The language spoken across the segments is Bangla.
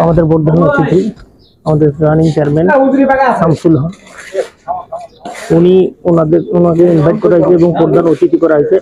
আমাদের প্রধান অতিথি আমাদের রানিং চেয়ারম্যান শামসুল হক, ওনাকে ইনভাইট করা হয়েছে এবং প্রধান অতিথি করা হয়েছে।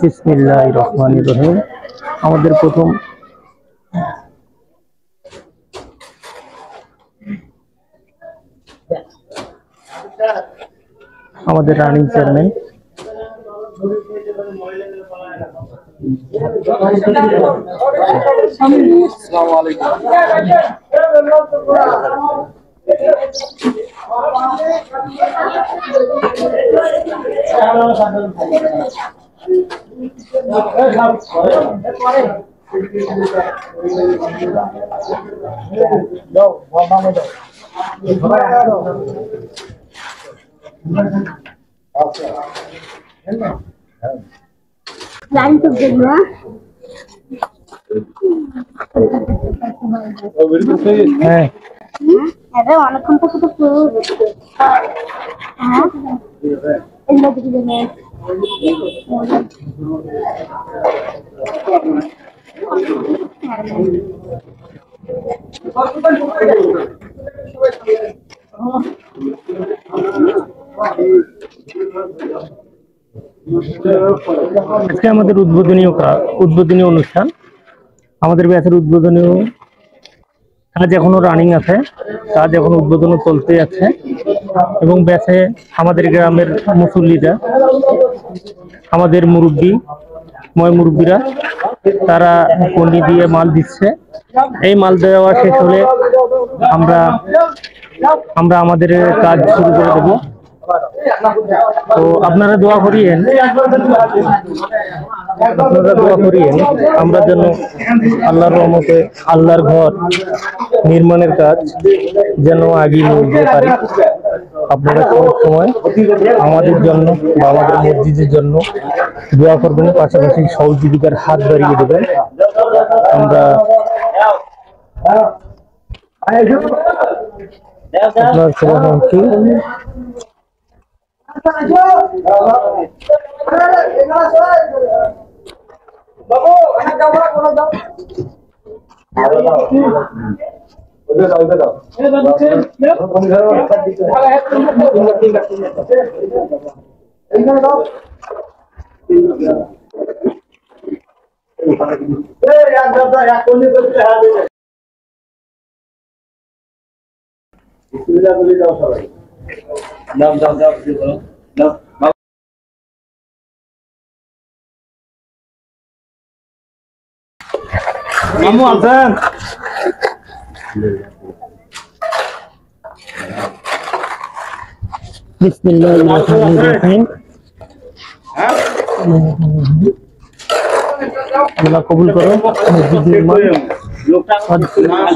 বিসমিল্লাহির রহমানির রহিম। আমাদের প্রথম আমাদের রানিং চেয়ারম্যান অনেকক্ষণ তো আজকে আমাদের উদ্বোধনী অনুষ্ঠান। আমাদের ব্যাচের উদ্বোধনীয় কাজ এখনো রানিং আছে, কাজ এখন উদ্বোধনও চলতে আছে এবং ব্যাচে আমাদের গ্রামের মুসল্লিরা, আমাদের মুরব্বীরা তারা কন্ডি দিয়ে মাল দিচ্ছে। এই মাল দেওয়া শেষ হলে আমরা আমাদের কাজ শুরু করে দেব। তো আপনারা দোয়া করিয়েন আমরা যেন আল্লাহর রহমতে আল্লাহর ঘর নির্মাণের কাজ যেন এগিয়ে নিয়ে যেতে পারি। আপনারা সব সময় আমাদের জন্য বা আমাদের মসজিদের জন্য দোয়া করবেন, পাশাপাশি সহযোগিতার হাত বাড়িয়ে দেবেন। আমরা আপনার শুভাকাঙ্ক্ষী। মামু আছেন? বিসমিল্লাহির রহমানির রহিম। আল্লাহ কবুল করো, মসজিদ নির্মাণ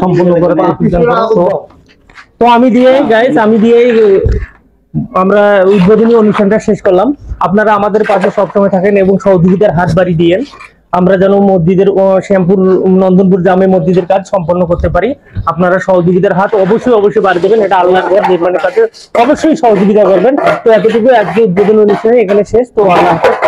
সম্পূর্ণ করার তৌফিক দান করো। তো আমি দিয়ে আমরা উদ্বোধনী অনুষ্ঠানটা শেষ করলাম। আপনারা আমাদের পাশে সবসময় থাকেন এবং সহযোগিতার হাত বাড়িয়ে দিয়েন, আমরা যেন মসজিদের শ্যামপুর নন্দনপুর জামে মসজিদের কাজ সম্পন্ন করতে পারি। আপনারা সহযোগিতার হাত অবশ্যই বাড়িয়ে দেবেন। এটা আল্লাহর ঘর নির্মাণের কাছে অবশ্যই সহযোগিতা করবেন। তো এতটুকু আজকে উদ্বোধনী অনুষ্ঠানে এখানে শেষ। তো আল্লাহ হাফেজ।